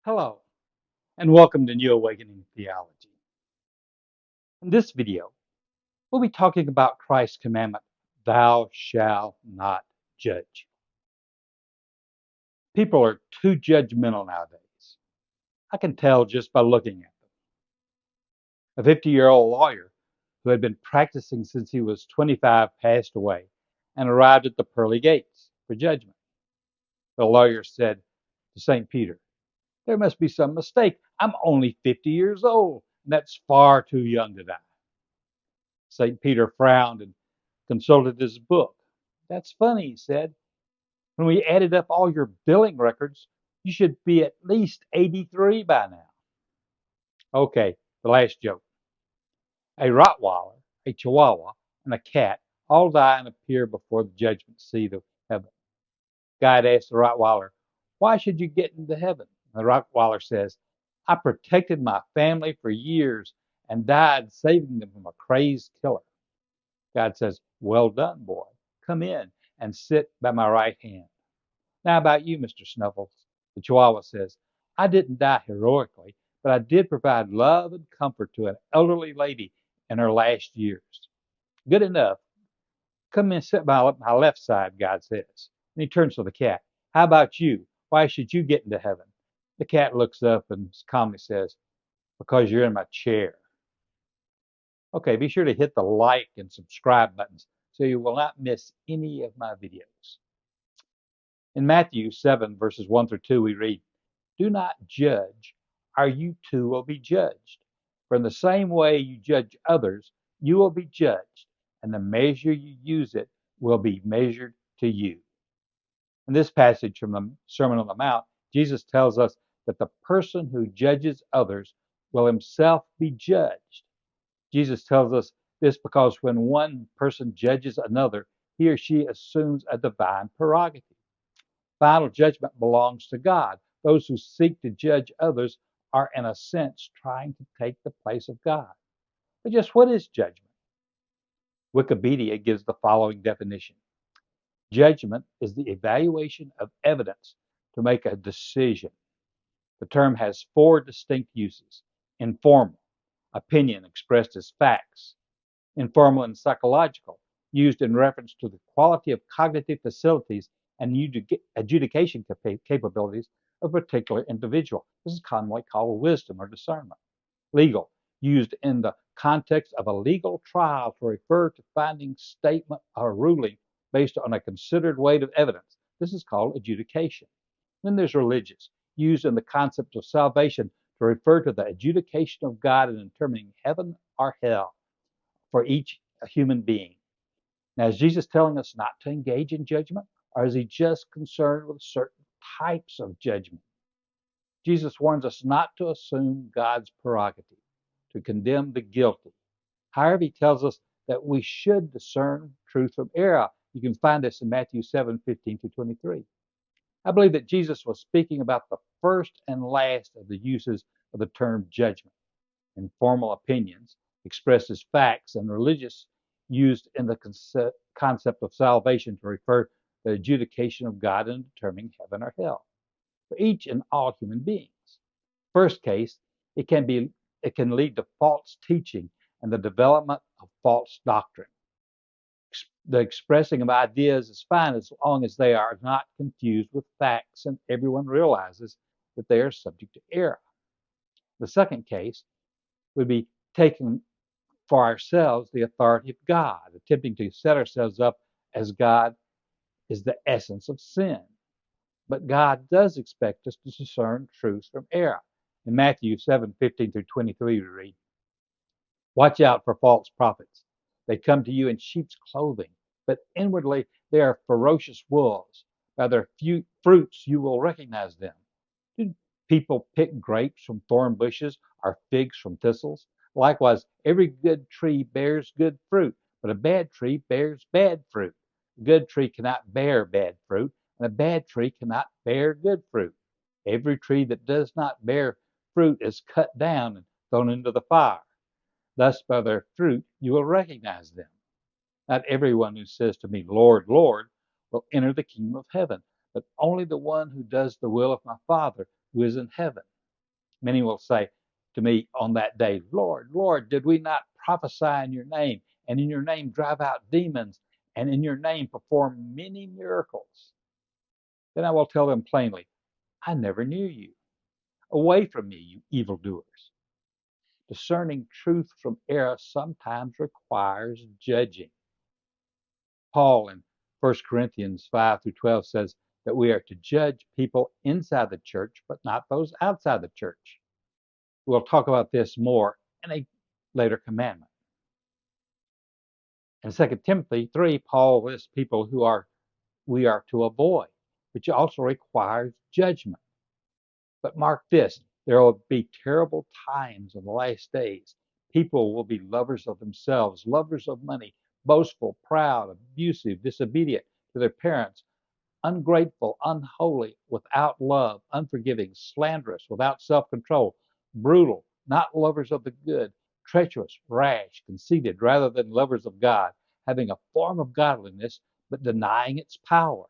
Hello, and welcome to New Awakening Theology. In this video, we'll be talking about Christ's commandment, thou shalt not judge. People are too judgmental nowadays. I can tell just by looking at them. A 50-year-old lawyer who had been practicing since he was 25 passed away and arrived at the pearly gates for judgment. The lawyer said to St. Peter, "There must be some mistake. I'm only 50 years old, and that's far too young to die." St. Peter frowned and consulted his book. "That's funny," he said. "When we added up all your billing records, you should be at least 83 by now." Okay, the last joke. A Rottweiler, a Chihuahua, and a cat all die and appear before the judgment seat of heaven. God asked the Rottweiler, "Why should you get into heaven?" The Rottweiler says, "I protected my family for years and died saving them from a crazed killer." God says, "Well done, boy. Come in and sit by my right hand." "Now about you, Mr. Snuffles," the Chihuahua says, "I didn't die heroically, but I did provide love and comfort to an elderly lady in her last years." "Good enough. Come in and sit by my left side," God says. And he turns to the cat. "How about you? Why should you get into heaven?" The cat looks up and calmly says, "Because you're in my chair." Okay, be sure to hit the like and subscribe buttons so you will not miss any of my videos. In Matthew 7, verses 1 through 2, we read, "Do not judge, or you too will be judged. For in the same way you judge others, you will be judged, and the measure you use it will be measured to you." In this passage from the Sermon on the Mount, Jesus tells us that the person who judges others will himself be judged. Jesus tells us this because when one person judges another, he or she assumes a divine prerogative. Final judgment belongs to God. Those who seek to judge others are, in a sense, trying to take the place of God. But just what is judgment? Wikipedia gives the following definition: judgment is the evaluation of evidence to make a decision. The term has four distinct uses: informal, opinion expressed as facts; informal and psychological, used in reference to the quality of cognitive facilities and adjudication capabilities of a particular individual. This is commonly called wisdom or discernment. Legal, used in the context of a legal trial to refer to finding, statement, or ruling based on a considered weight of evidence. This is called adjudication. Then there's religious, used in the concept of salvation to refer to the adjudication of God in determining heaven or hell for each human being. Now, is Jesus telling us not to engage in judgment, or is he just concerned with certain types of judgment? Jesus warns us not to assume God's prerogative to condemn the guilty. However, he tells us that we should discern truth from error. You can find this in Matthew 7:15-23. I believe that Jesus was speaking about the first and last of the uses of the term judgment: informal opinions expressed as facts, and religious, used in the concept of salvation to refer to the adjudication of God in determining heaven or hell for each and all human beings. First case, it can lead to false teaching and the development of false doctrine. The expressing of ideas is fine as long as they are not confused with facts and everyone realizes that they are subject to error. The second case would be taking for ourselves the authority of God, attempting to set ourselves up as God is the essence of sin. But God does expect us to discern truth from error. In Matthew 7:15-23, we read, "Watch out for false prophets. They come to you in sheep's clothing, but inwardly they are ferocious wolves. By their fruits you will recognize them. Do people pick grapes from thorn bushes or figs from thistles? Likewise, every good tree bears good fruit, but a bad tree bears bad fruit. A good tree cannot bear bad fruit, and a bad tree cannot bear good fruit. Every tree that does not bear fruit is cut down and thrown into the fire. Thus by their fruit you will recognize them. Not everyone who says to me, 'Lord, Lord,' will enter the kingdom of heaven, but only the one who does the will of my Father who is in heaven. Many will say to me on that day, Lord, Lord, did we not prophesy in your name, and in your name drive out demons, and in your name perform many miracles? Then I will tell them plainly, I never knew you. Away from me, you evildoers. Discerning truth from error sometimes requires judging. Paul in 1 Corinthians 5 through 12 says that we are to judge people inside the church, but not those outside the church. We'll talk about this more in a later commandment. In 2 Timothy 3, Paul lists people we are to avoid, which also requires judgment. But mark this, there will be terrible times in the last days. People will be lovers of themselves, lovers of money, boastful, proud, abusive, disobedient to their parents, ungrateful, unholy, without love, unforgiving, slanderous, without self-control, brutal, not lovers of the good, treacherous, rash, conceited, rather than lovers of God, having a form of godliness, but denying its power.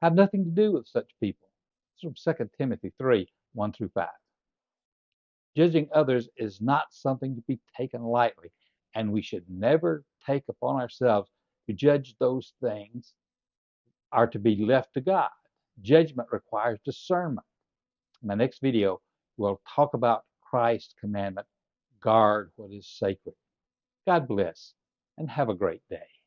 Have nothing to do with such people. It's from 2 Timothy 3, 1 through 5. Judging others is not something to be taken lightly, and we should never take upon ourselves to judge those things are to be left to God. Judgment requires discernment. In my next video, we'll talk about Christ's commandment, guard what is sacred. God bless, and have a great day.